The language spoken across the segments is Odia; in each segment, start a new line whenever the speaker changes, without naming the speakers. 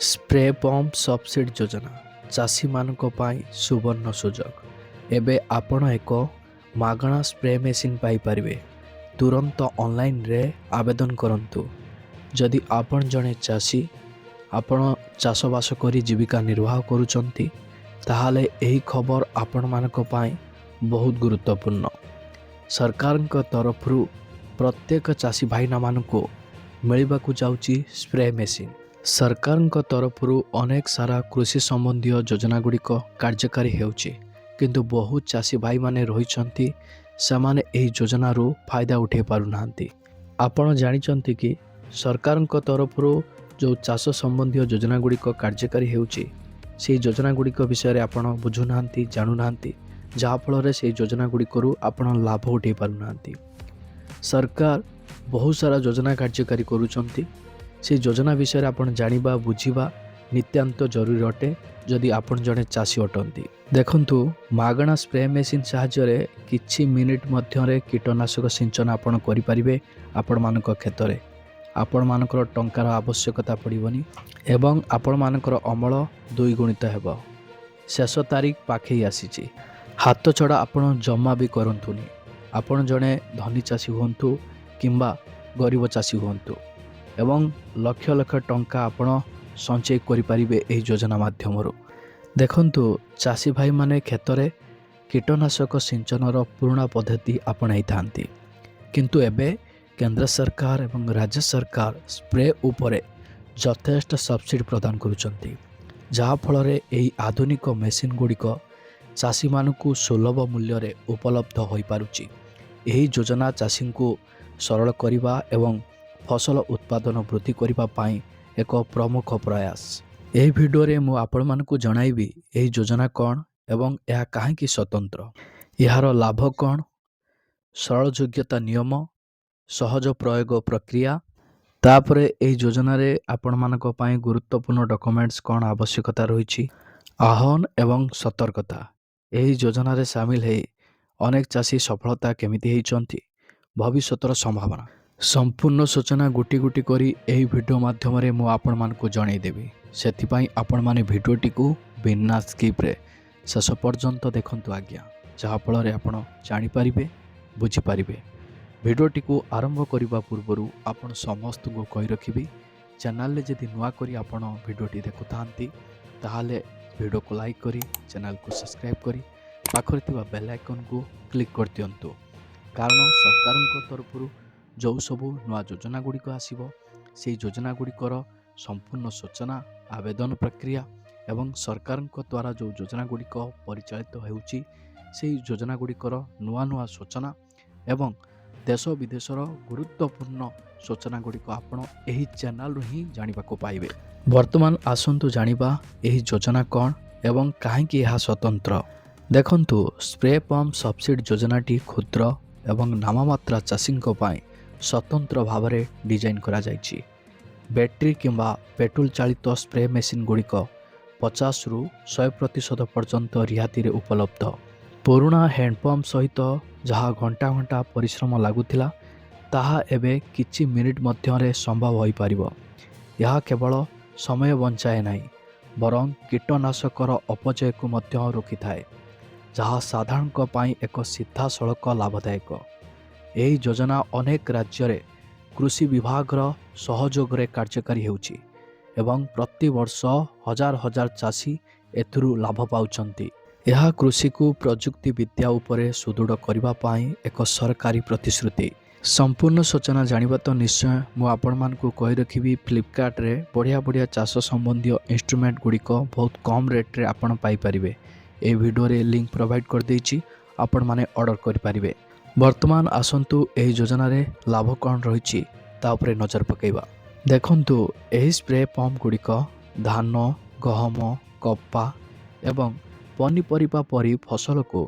ସ୍ପ୍ରେ ପମ୍ପ ସବସିଡି ଯୋଜନା ଚାଷୀମାନଙ୍କ ପାଇଁ ସୁବର୍ଣ୍ଣ ସୁଯୋଗ। ଏବେ ଆପଣ ଏକ ମାଗଣା ସ୍ପ୍ରେ ମେସିନ୍ ପାଇପାରିବେ। ତୁରନ୍ତ ଅନଲାଇନ୍ରେ ଆବେଦନ କରନ୍ତୁ। ଯଦି ଆପଣ ଜଣେ ଚାଷୀ, ଆପଣ ଚାଷବାସ କରି ଜୀବିକା ନିର୍ବାହ କରୁଛନ୍ତି, ତାହେଲେ ଏହି ଖବର ଆପଣମାନଙ୍କ ପାଇଁ ବହୁତ ଗୁରୁତ୍ୱପୂର୍ଣ୍ଣ। ସରକାରଙ୍କ ତରଫରୁ ପ୍ରତ୍ୟେକ ଚାଷୀ ଭାଇନାମାନଙ୍କୁ ମିଳିବାକୁ ଯାଉଛି ସ୍ପ୍ରେ ମେସିନ୍। ସରକାରଙ୍କ ତରଫରୁ ଅନେକ ସାରା କୃଷି ସମ୍ବନ୍ଧୀୟ ଯୋଜନାଗୁଡ଼ିକ କାର୍ଯ୍ୟକାରୀ ହେଉଛି, କିନ୍ତୁ ବହୁ ଚାଷୀ ଭାଇମାନେ ରହିଛନ୍ତି, ସେମାନେ ଏହି ଯୋଜନାରୁ ଫାଇଦା ଉଠାଇ ପାରୁନାହାନ୍ତି। ଆପଣ ଜାଣିଛନ୍ତି କି ସରକାରଙ୍କ ତରଫରୁ ଯେଉଁ ଚାଷ ସମ୍ବନ୍ଧୀୟ ଯୋଜନାଗୁଡ଼ିକ କାର୍ଯ୍ୟକାରୀ ହେଉଛି, ସେହି ଯୋଜନାଗୁଡ଼ିକ ବିଷୟରେ ଆପଣ ବୁଝୁନାହାନ୍ତି, ଜାଣୁନାହାନ୍ତି, ଯାହାଫଳରେ ସେହି ଯୋଜନାଗୁଡ଼ିକରୁ ଆପଣ ଲାଭ ଉଠାଇ ପାରୁନାହାନ୍ତି। ସରକାର ବହୁତ ସାରା ଯୋଜନା କାର୍ଯ୍ୟକାରୀ କରୁଛନ୍ତି। ସେହି ଯୋଜନା ବିଷୟରେ ଆପଣ ଜାଣିବା, ବୁଝିବା ନିତ୍ୟାନ୍ତ ଜରୁରୀ ଅଟେ ଯଦି ଆପଣ ଜଣେ ଚାଷୀ ଅଟନ୍ତି। ଦେଖନ୍ତୁ, ମାଗଣା ସ୍ପ୍ରେ ମେସିନ୍ ସାହାଯ୍ୟରେ କିଛି ମିନିଟ୍ ମଧ୍ୟରେ କୀଟନାଶକ ସିଞ୍ଚନ ଆପଣ କରିପାରିବେ। ଆପଣମାନଙ୍କ କ୍ଷେତରେ ଆପଣମାନଙ୍କର ଟଙ୍କାର ଆବଶ୍ୟକତା ପଡ଼ିବନି ଏବଂ ଆପଣମାନଙ୍କର ଅମଳ ଦ୍ୱିଗୁଣିତ ହେବ। ଶେଷ ତାରିଖ ପାଖେଇ ଆସିଛି। ହାତ ଛଡ଼ା ଆପଣ ଜମା ବି କରନ୍ତୁନି। ଆପଣ ଜଣେ ଧନୀ ଚାଷୀ ହୁଅନ୍ତୁ କିମ୍ବା ଗରିବ ଚାଷୀ ହୁଅନ୍ତୁ ଏବଂ ଲକ୍ଷ ଲକ୍ଷ ଟଙ୍କା ଆପଣ ସଞ୍ଚୟ କରିପାରିବେ ଏହି ଯୋଜନା ମାଧ୍ୟମରୁ। ଦେଖନ୍ତୁ, ଚାଷୀ ଭାଇମାନେ କ୍ଷେତରେ କୀଟନାଶକ ସିଞ୍ଚନର ପୁରୁଣା ପଦ୍ଧତି ଆପଣାଇଥାନ୍ତି, କିନ୍ତୁ ଏବେ କେନ୍ଦ୍ର ସରକାର ଏବଂ ରାଜ୍ୟ ସରକାର ସ୍ପ୍ରେ ଉପରେ ଯଥେଷ୍ଟ ସବସିଡି ପ୍ରଦାନ କରୁଛନ୍ତି, ଯାହାଫଳରେ ଏହି ଆଧୁନିକ ମେସିନ୍ ଗୁଡ଼ିକ ଚାଷୀମାନଙ୍କୁ ସୁଲଭ ମୂଲ୍ୟରେ ଉପଲବ୍ଧ ହୋଇପାରୁଛି। ଏହି ଯୋଜନା ଚାଷୀଙ୍କୁ ସରଳ କରିବା ଏବଂ ଫସଲ ଉତ୍ପାଦନ ବୃଦ୍ଧି କରିବା ପାଇଁ ଏକ ପ୍ରମୁଖ ପ୍ରୟାସ। ଏହି ଭିଡ଼ିଓରେ ମୁଁ ଆପଣମାନଙ୍କୁ ଜଣାଇବି ଏହି ଯୋଜନା କ'ଣ ଏବଂ ଏହା କାହିଁକି ସ୍ୱତନ୍ତ୍ର, ଏହାର ଲାଭ କ'ଣ, ସରଳ ଯୋଗ୍ୟତା ନିୟମ, ସହଜ ପ୍ରୟୋଗ ପ୍ରକ୍ରିୟା, ତାପରେ ଏହି ଯୋଜନାରେ ଆପଣମାନଙ୍କ ପାଇଁ ଗୁରୁତ୍ୱପୂର୍ଣ୍ଣ ଡକୁମେଣ୍ଟସ୍ କ'ଣ ଆବଶ୍ୟକତା ରହିଛି, ଆହ୍ୱାନ ଏବଂ ସତର୍କତା। ଏହି ଯୋଜନାରେ ସାମିଲ ହୋଇ ଅନେକ ଚାଷୀ ସଫଳତା କେମିତି ହେଇଛନ୍ତି, ଭବିଷ୍ୟତର ସମ୍ଭାବନା, ସମ୍ପୂର୍ଣ୍ଣ ସୂଚନା ଗୋଟି ଗୋଟି କରି ଏହି ଭିଡ଼ିଓ ମାଧ୍ୟମରେ ମୁଁ ଆପଣମାନଙ୍କୁ ଜଣାଇଦେବି। ସେଥିପାଇଁ ଆପଣମାନେ ଭିଡ଼ିଓଟିକୁ ବିନା ସ୍କିପ୍ରେ ଶେଷ ପର୍ଯ୍ୟନ୍ତ ଦେଖନ୍ତୁ ଆଜ୍ଞା, ଯାହାଫଳରେ ଆପଣ ଜାଣିପାରିବେ, ବୁଝିପାରିବେ। ଭିଡ଼ିଓଟିକୁ ଆରମ୍ଭ କରିବା ପୂର୍ବରୁ ଆପଣ ସମସ୍ତଙ୍କୁ କହି ରଖିବି, ଚ୍ୟାନେଲରେ ଯଦି ନୂଆ କରି ଆପଣ ଭିଡ଼ିଓଟି ଦେଖୁଥାନ୍ତି, ତାହେଲେ ଭିଡ଼ିଓକୁ ଲାଇକ୍ କରି ଚ୍ୟାନେଲକୁ ସବସ୍କ୍ରାଇବ୍ କରି ପାଖରେ ଥିବା ବେଲ୍ ଆଇକନ୍କୁ କ୍ଲିକ୍ କରିଦିଅନ୍ତୁ। କାରଣ ସରକାରଙ୍କ ତରଫରୁ ଯେଉଁ ସବୁ ନୂଆ ଯୋଜନା ଗୁଡ଼ିକ ଆସିବ, ସେହି ଯୋଜନା ଗୁଡ଼ିକର ସମ୍ପୂର୍ଣ୍ଣ ସୂଚନା, ଆବେଦନ ପ୍ରକ୍ରିୟା ଏବଂ ସରକାରଙ୍କ ଦ୍ୱାରା ଯେଉଁ ଯୋଜନା ଗୁଡ଼ିକ ପରିଚାଳିତ ହେଉଛି, ସେହି ଯୋଜନା ଗୁଡ଼ିକର ନୂଆ ନୂଆ ସୂଚନା ଏବଂ ଦେଶ ବିଦେଶର ଗୁରୁତ୍ୱପୂର୍ଣ୍ଣ ସୂଚନା ଗୁଡ଼ିକ ଆପଣ ଏହି ଚ୍ୟାନେଲରୁ ହିଁ ଜାଣିବାକୁ ପାଇବେ। ବର୍ତ୍ତମାନ ଆସନ୍ତୁ ଜାଣିବା ଏହି ଯୋଜନା କ'ଣ ଏବଂ କାହିଁକି ଏହା ସ୍ୱତନ୍ତ୍ର। ଦେଖନ୍ତୁ, ସ୍ପ୍ରେ ପମ୍ପ ସବସିଡି ଯୋଜନାଟି କ୍ଷୁଦ୍ର ଏବଂ ନାମମାତ୍ରା ଚାଷୀଙ୍କ ପାଇଁ ସ୍ୱତନ୍ତ୍ର ଭାବରେ ଡିଜାଇନ୍ କରାଯାଇଛି। ବ୍ୟାଟେରୀ କିମ୍ବା ପେଟ୍ରୋଲ ଚାଳିତ ସ୍ପ୍ରେ ମେସିନ୍ ଗୁଡ଼ିକ 50ରୁ 100% ପର୍ଯ୍ୟନ୍ତ ରିହାତିରେ ଉପଲବ୍ଧ। ପୁରୁଣା ହ୍ୟାଣ୍ଡପମ୍ପ ସହିତ ଯାହା ଘଣ୍ଟା ଘଣ୍ଟା ପରିଶ୍ରମ ଲାଗୁଥିଲା, ତାହା ଏବେ କିଛି ମିନିଟ୍ ମଧ୍ୟରେ ସମ୍ଭବ ହୋଇପାରିବ। ଏହା କେବଳ ସମୟ ବଞ୍ଚାଏ ନାହିଁ, ବରଂ କୀଟନାଶକର ଅପଚୟକୁ ମଧ୍ୟ ରୋକିଥାଏ, ଯାହା ସାଧାରଣଙ୍କ ପାଇଁ ଏକ ସିଧାସଳଖ ଲାଭଦାୟକ। ଏହି ଯୋଜନା ଅନେକ ରାଜ୍ୟରେ କୃଷି ବିଭାଗର ସହଯୋଗରେ କାର୍ଯ୍ୟକାରୀ ହେଉଛି ଏବଂ ପ୍ରତିବର୍ଷ ହଜାର ହଜାର ଚାଷୀ ଏଥିରୁ ଲାଭ ପାଉଛନ୍ତି। ଏହା କୃଷିକୁ ପ୍ରଯୁକ୍ତି ବିଦ୍ୟା ଉପରେ ସୁଦୃଢ଼ କରିବା ପାଇଁ ଏକ ସରକାରୀ ପ୍ରତିଶ୍ରୁତି। ସମ୍ପୂର୍ଣ୍ଣ ସୂଚନା ଜାଣିବା ତ ନିଶ୍ଚୟ ମୁଁ ଆପଣମାନଙ୍କୁ କହି ରଖିବି, ଫ୍ଲିପକାର୍ଟରେ ବଢ଼ିଆ ବଢ଼ିଆ ଚାଷ ସମ୍ବନ୍ଧୀୟ ଇନଷ୍ଟ୍ରୁମେଣ୍ଟ ଗୁଡ଼ିକ ବହୁତ କମ୍ ରେଟ୍ରେ ଆପଣ ପାଇପାରିବେ। ଏହି ଭିଡ଼ିଓରେ ଲିଙ୍କ୍ ପ୍ରୋଭାଇଡ଼ କରିଦେଇଛି, ଆପଣମାନେ ଅର୍ଡ଼ର କରିପାରିବେ। ବର୍ତ୍ତମାନ ଆସନ୍ତୁ ଏହି ଯୋଜନାରେ ଲାଭ କ'ଣ ରହିଛି ତା ଉପରେ ନଜର ପକାଇବା। ଦେଖନ୍ତୁ, ଏହି ସ୍ପ୍ରେ ପମ୍ପ ଗୁଡ଼ିକ ଧାନ, ଗହମ, କପା ଏବଂ ପନିପରିବା ପରି ଫସଲକୁ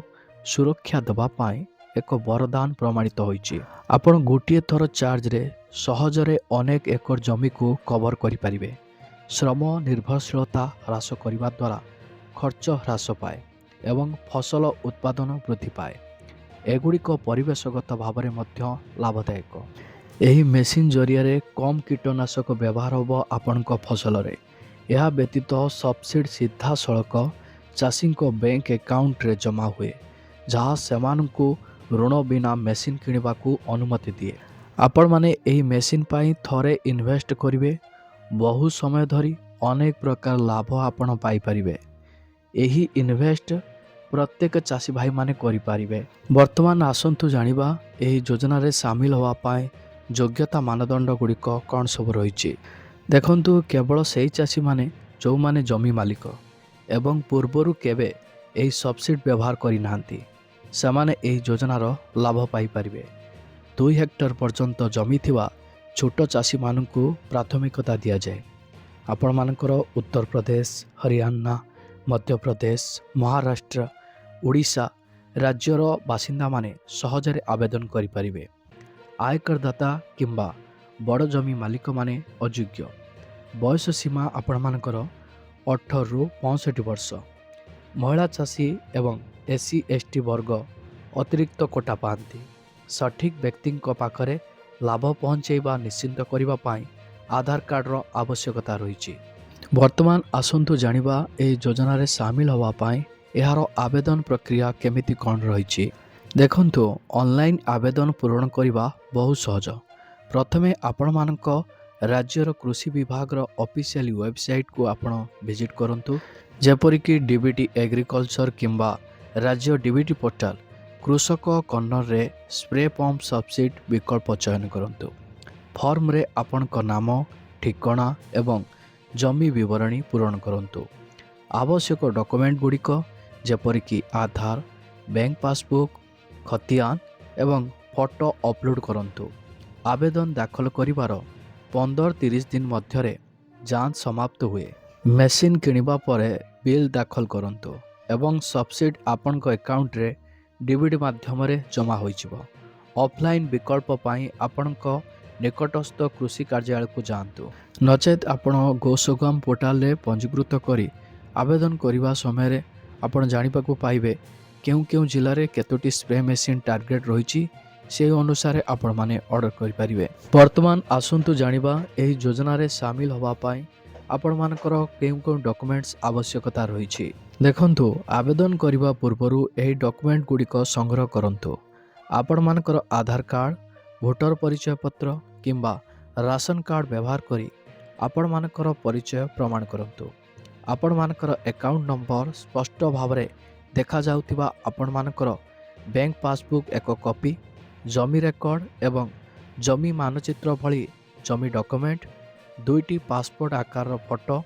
ସୁରକ୍ଷା ଦେବା ପାଇଁ ଏକ ବରଦାନ ପ୍ରମାଣିତ ହୋଇଛି। ଆପଣ ଗୋଟିଏ ଥର ଚାର୍ଜରେ ସହଜରେ ଅନେକ ଏକର ଜମିକୁ କଭର କରିପାରିବେ। ଶ୍ରମ ନିର୍ଭରଶୀଳତା ହ୍ରାସ କରିବା ଦ୍ୱାରା ଖର୍ଚ୍ଚ ହ୍ରାସ ପାଏ ଏବଂ ଫସଲ ଉତ୍ପାଦନ ବୃଦ୍ଧି ପାଏ। ଏଗୁଡ଼ିକ ପରିବେଶଗତ ଭାବରେ ମଧ୍ୟ ଲାଭଦାୟକ। ଏହି ମେସିନ୍ ଜରିଆରେ କମ୍ କୀଟନାଶକ ବ୍ୟବହାର ହେବ ଆପଣଙ୍କ ଫସଲରେ। ଏହା ବ୍ୟତୀତ ସବସିଡି ସିଧାସଳଖ ଚାଷୀଙ୍କ ବ୍ୟାଙ୍କ ଆକାଉଣ୍ଟରେ ଜମା ହୁଏ, ଯାହା ସେମାନଙ୍କୁ ଋଣ ବିନା ମେସିନ୍ କିଣିବାକୁ ଅନୁମତି ଦିଏ। ଆପଣମାନେ ଏହି ମେସିନ୍ ପାଇଁ ଥରେ ଇନଭେଷ୍ଟ କରିବେ, ବହୁ ସମୟ ଧରି ଅନେକ ପ୍ରକାର ଲାଭ ଆପଣ ପାଇପାରିବେ। ଏହି ଇନଭେଷ୍ଟ ପ୍ରତ୍ୟେକ ଚାଷୀ ଭାଇମାନେ କରିପାରିବେ। ବର୍ତ୍ତମାନ ଆସନ୍ତୁ ଜାଣିବା ଏହି ଯୋଜନାରେ ସାମିଲ ହେବା ପାଇଁ ଯୋଗ୍ୟତା ମାନଦଣ୍ଡ ଗୁଡ଼ିକ କ'ଣ ସବୁ ରହିଛି। ଦେଖନ୍ତୁ, କେବଳ ସେହି ଚାଷୀମାନେ ଯେଉଁମାନେ ଜମି ମାଲିକ ଏବଂ ପୂର୍ବରୁ କେବେ ଏହି ସବସିଡି ବ୍ୟବହାର କରିନାହାନ୍ତି, ସେମାନେ ଏହି ଯୋଜନାର ଲାଭ ପାଇପାରିବେ। 2 ହେକ୍ଟର ପର୍ଯ୍ୟନ୍ତ ଜମି ଥିବା ଛୋଟ ଚାଷୀମାନଙ୍କୁ ପ୍ରାଥମିକତା ଦିଆଯାଏ। ଆପଣମାନଙ୍କର ଉତ୍ତରପ୍ରଦେଶ, ହରିୟାଣା, ମଧ୍ୟପ୍ରଦେଶ, ମହାରାଷ୍ଟ୍ର, ଓଡ଼ିଶା ରାଜ୍ୟର ବାସିନ୍ଦାମାନେ ସହଜରେ ଆବେଦନ କରିପାରିବେ। ଆୟକରଦାତା କିମ୍ବା ବଡ଼ ଜମି ମାଲିକମାନେ ଅଯୋଗ୍ୟ। ବୟସ ସୀମା ଆପଣମାନଙ୍କର 18ରୁ 65 ବର୍ଷ। ମହିଳା ଚାଷୀ ଏବଂ SC/ST ବର୍ଗ ଅତିରିକ୍ତ କୋଟା ପାଆନ୍ତି। ସଠିକ୍ ବ୍ୟକ୍ତିଙ୍କ ପାଖରେ ଲାଭ ପହଞ୍ଚାଇବା ନିଶ୍ଚିତ କରିବା ପାଇଁ ଆଧାର କାର୍ଡ଼ର ଆବଶ୍ୟକତା ରହିଛି। ବର୍ତ୍ତମାନ ଆସନ୍ତୁ ଜାଣିବା ଏହି ଯୋଜନାରେ ସାମିଲ ହେବା ପାଇଁ ଏହାର ଆବେଦନ ପ୍ରକ୍ରିୟା କେମିତି କ'ଣ ରହିଛି। ଦେଖନ୍ତୁ, ଅନଲାଇନ୍ ଆବେଦନ ପୂରଣ କରିବା ବହୁ ସହଜ। ପ୍ରଥମେ ଆପଣମାନଙ୍କ ରାଜ୍ୟର କୃଷି ବିଭାଗର ଅଫିସିଆଲି ୱେବସାଇଟ୍କୁ ଆପଣ ଭିଜିଟ୍ କରନ୍ତୁ, ଯେପରିକି DBT ଏଗ୍ରିକଲଚର କିମ୍ବା ରାଜ୍ୟ DBT ପୋର୍ଟାଲ। କୃଷକ କର୍ଣ୍ଣରରେ ସ୍ପ୍ରେ ପମ୍ପ ସବସିଡି ବିକଳ୍ପ ଚୟନ କରନ୍ତୁ। ଫର୍ମରେ ଆପଣଙ୍କ ନାମ, ଠିକଣା ଏବଂ ଜମି ବିବରଣୀ ପୂରଣ କରନ୍ତୁ। ଆବଶ୍ୟକ ଡକୁମେଣ୍ଟ ଗୁଡ଼ିକ ଯେପରିକି ଆଧାର, ବ୍ୟାଙ୍କ ପାସବୁକ୍, ଖତିଆନ ଏବଂ ଫଟୋ ଅପଲୋଡ଼ କରନ୍ତୁ। ଆବେଦନ ଦାଖଲ କରିବାର 15-30 ଦିନ ମଧ୍ୟରେ ଯାଞ୍ଚ ସମାପ୍ତ ହୁଏ। ମେସିନ୍ କିଣିବା ପରେ ବିଲ୍ ଦାଖଲ କରନ୍ତୁ ଏବଂ ସବସିଡି ଆପଣଙ୍କ ଆକାଉଣ୍ଟରେ DBT ମାଧ୍ୟମରେ ଜମା ହୋଇଯିବ। ଅଫଲାଇନ୍ ବିକଳ୍ପ ପାଇଁ ଆପଣଙ୍କ ନିକଟସ୍ଥ କୃଷି କାର୍ଯ୍ୟାଳୟକୁ ଯାଆନ୍ତୁ, ନଚେତ୍ ଆପଣ ଗୋସଗମ ପୋର୍ଟାଲରେ ପଞ୍ଜୀକୃତ କରି ଆବେଦନ କରିବା ସମୟରେ ଆପଣ ଜାଣିବାକୁ ପାଇବେ କେଉଁ କେଉଁ ଜିଲ୍ଲାରେ କେତୋଟି ସ୍ପ୍ରେ ମେସିନ୍ ଟାର୍ଗେଟ୍ ରହିଛି। ସେହି ଅନୁସାରେ ଆପଣମାନେ ଅର୍ଡ଼ର କରିପାରିବେ। ବର୍ତ୍ତମାନ ଆସନ୍ତୁ ଜାଣିବା ଏହି ଯୋଜନାରେ ସାମିଲ ହେବା ପାଇଁ ଆପଣମାନଙ୍କର କେଉଁ କେଉଁ ଡକୁମେଣ୍ଟସ ଆବଶ୍ୟକତା ରହିଛି। ଦେଖନ୍ତୁ, ଆବେଦନ କରିବା ପୂର୍ବରୁ ଏହି ଡକୁମେଣ୍ଟ ଗୁଡ଼ିକ ସଂଗ୍ରହ କରନ୍ତୁ। ଆପଣମାନଙ୍କର ଆଧାର କାର୍ଡ଼, ଭୋଟର ପରିଚୟ ପତ୍ର କିମ୍ବା ରାସନ କାର୍ଡ଼ ବ୍ୟବହାର କରି ଆପଣମାନଙ୍କର ପରିଚୟ ପ୍ରମାଣ କରନ୍ତୁ। ଆପଣମାନଙ୍କର ଆକାଉଣ୍ଟ ନମ୍ବର ସ୍ପଷ୍ଟ ଭାବରେ ଦେଖାଯାଉଥିବା ଆପଣମାନଙ୍କର ବ୍ୟାଙ୍କ ପାସବୁକ୍ ଏକ କପି, ଜମି ରେକର୍ଡ଼ ଏବଂ ଜମି ମାନଚିତ୍ର ଭଳି ଜମି ଡକୁମେଣ୍ଟ, 2ଟି ପାସପୋର୍ଟ ଆକାରର ଫଟୋ।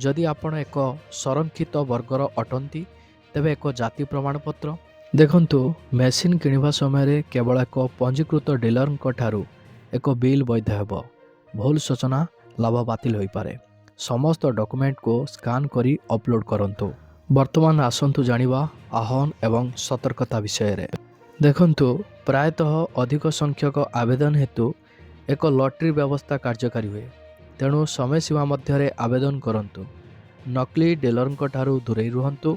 ଯଦି ଆପଣ ଏକ ସଂରକ୍ଷିତ ବର୍ଗର ଅଟନ୍ତି, ତେବେ ଏକ ଜାତି ପ୍ରମାଣପତ୍ର। ଦେଖନ୍ତୁ, ମେସିନ୍ କିଣିବା ସମୟରେ କେବଳ ଏକ ପଞ୍ଜୀକୃତ ଡିଲରଙ୍କ ଠାରୁ ଏକ ବିଲ୍ ବୈଧ ହେବ। ଭୁଲ ସୂଚନା, ଲାଭ ବାତିଲ ହୋଇପାରେ। ସମସ୍ତ ଡକୁମେଣ୍ଟକୁ ସ୍କାନ୍ କରି ଅପଲୋଡ଼ କରନ୍ତୁ। ବର୍ତ୍ତମାନ ଆସନ୍ତୁ ଜାଣିବା ଆହ୍ୱାନ ଏବଂ ସତର୍କତା ବିଷୟରେ। ଦେଖନ୍ତୁ, ପ୍ରାୟତଃ ଅଧିକ ସଂଖ୍ୟକ ଆବେଦନ ହେତୁ ଏକ ଲଟେରୀ ବ୍ୟବସ୍ଥା କାର୍ଯ୍ୟକାରୀ ହୁଏ। ତେଣୁ ସମୟସୀମା ମଧ୍ୟରେ ଆବେଦନ କରନ୍ତୁ। ନକଲି ଡିଲରଙ୍କ ଠାରୁ ଦୂରେଇ ରୁହନ୍ତୁ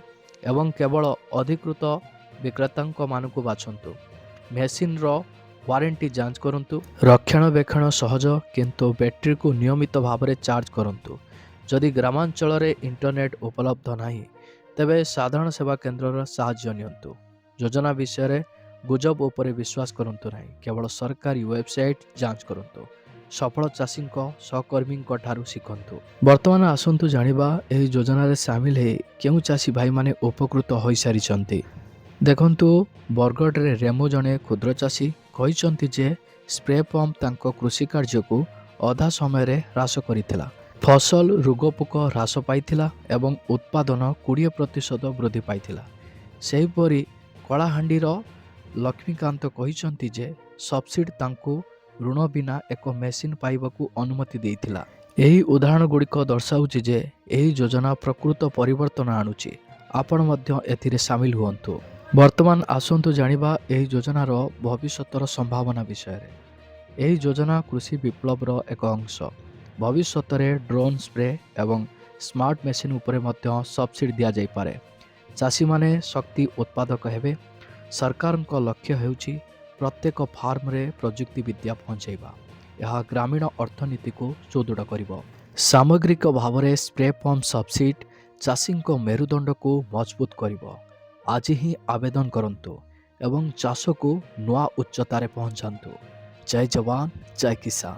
ଏବଂ କେବଳ ଅଧିକୃତ ବିକ୍ରେତାଙ୍କମାନଙ୍କୁ ବାଛନ୍ତୁ। ମେସିନ୍ର ୱାରେଣ୍ଟି ଯାଞ୍ଚ କରନ୍ତୁ। ରକ୍ଷଣାବେକ୍ଷଣ ସହଜ, କିନ୍ତୁ ବ୍ୟାଟେରୀକୁ ନିୟମିତ ଭାବରେ ଚାର୍ଜ କରନ୍ତୁ। ଯଦି ଗ୍ରାମାଞ୍ଚଳରେ ଇଣ୍ଟରନେଟ୍ ଉପଲବ୍ଧ ନାହିଁ, ତେବେ ସାଧାରଣ ସେବା କେନ୍ଦ୍ରର ସାହାଯ୍ୟ ନିଅନ୍ତୁ। ଯୋଜନା ବିଷୟରେ ଗୁଜବ ଉପରେ ବିଶ୍ୱାସ କରନ୍ତୁ ନାହିଁ, କେବଳ ସରକାରୀ ୱେବସାଇଟ୍ ଯାଞ୍ଚ କରନ୍ତୁ। ସଫଳ ଚାଷୀଙ୍କ ସହକର୍ମୀଙ୍କ ଠାରୁ ଶିଖନ୍ତୁ। ବର୍ତ୍ତମାନ ଆସନ୍ତୁ ଜାଣିବା ଏହି ଯୋଜନାରେ ସାମିଲ ହୋଇ କେଉଁ ଚାଷୀ ଭାଇମାନେ ଉପକୃତ ହୋଇସାରିଛନ୍ତି। ଦେଖନ୍ତୁ, ବରଗଡ଼ରେ ରେମୁ ଜଣେ କ୍ଷୁଦ୍ର ଚାଷୀ କହିଛନ୍ତି ଯେ ସ୍ପ୍ରେ ପମ୍ପ ତାଙ୍କ କୃଷି କାର୍ଯ୍ୟକୁ ଅଧା ସମୟରେ ହ୍ରାସ କରିଥିଲା। ଫସଲ ରୋଗପୋକ ହ୍ରାସ ପାଇଥିଲା ଏବଂ ଉତ୍ପାଦନ 20% ବୃଦ୍ଧି ପାଇଥିଲା। ସେହିପରି କଳାହାଣ୍ଡିର ଲକ୍ଷ୍ମୀକାନ୍ତ କହିଛନ୍ତି ଯେ ସବସିଡି ତାଙ୍କୁ ଋଣ ବିନା ଏକ ମେସିନ୍ ପାଇବାକୁ ଅନୁମତି ଦେଇଥିଲା। ଏହି ଉଦାହରଣ ଗୁଡ଼ିକ ଦର୍ଶାଉଛି ଯେ ଏହି ଯୋଜନା ପ୍ରକୃତ ପରିବର୍ତ୍ତନ ଆଣୁଛି। ଆପଣ ମଧ୍ୟ ଏଥିରେ ସାମିଲ ହୁଅନ୍ତୁ। ବର୍ତ୍ତମାନ ଆସନ୍ତୁ ଜାଣିବା ଏହି ଯୋଜନାର ଭବିଷ୍ୟତର ସମ୍ଭାବନା ବିଷୟରେ। ଏହି ଯୋଜନା କୃଷି ବିପ୍ଳବର ଏକ ଅଂଶ। ଭବିଷ୍ୟତରେ ଡ୍ରୋନ୍ ସ୍ପ୍ରେ ଏବଂ ସ୍ମାର୍ଟ ମେସିନ୍ ଉପରେ ମଧ୍ୟ ସବସିଡି ଦିଆଯାଇପାରେ। ଚାଷୀମାନେ ଶକ୍ତି ଉତ୍ପାଦକ ହେବେ। ସରକାରଙ୍କ ଲକ୍ଷ୍ୟ ହେଉଛି ପ୍ରତ୍ୟେକ ଫାର୍ମରେ ପ୍ରଯୁକ୍ତି ବିଦ୍ୟା ପହଞ୍ଚାଇବା। ଏହା ଗ୍ରାମୀଣ ଅର୍ଥନୀତିକୁ ସୁଦୃଢ଼ କରିବ। ସାମଗ୍ରିକ ଭାବରେ ସ୍ପ୍ରେ ପମ୍ପ ସବସିଡ୍ ଚାଷୀଙ୍କ ମେରୁଦଣ୍ଡକୁ ମଜବୁତ କରିବ। ଆଜି ହିଁ ଆବେଦନ କରନ୍ତୁ ଏବଂ ଚାଷକୁ ନୂଆ ଉଚ୍ଚତାରେ ପହଞ୍ଚାନ୍ତୁ। ଜୟ ଯବାନ, ଜୟ କିଷାନ।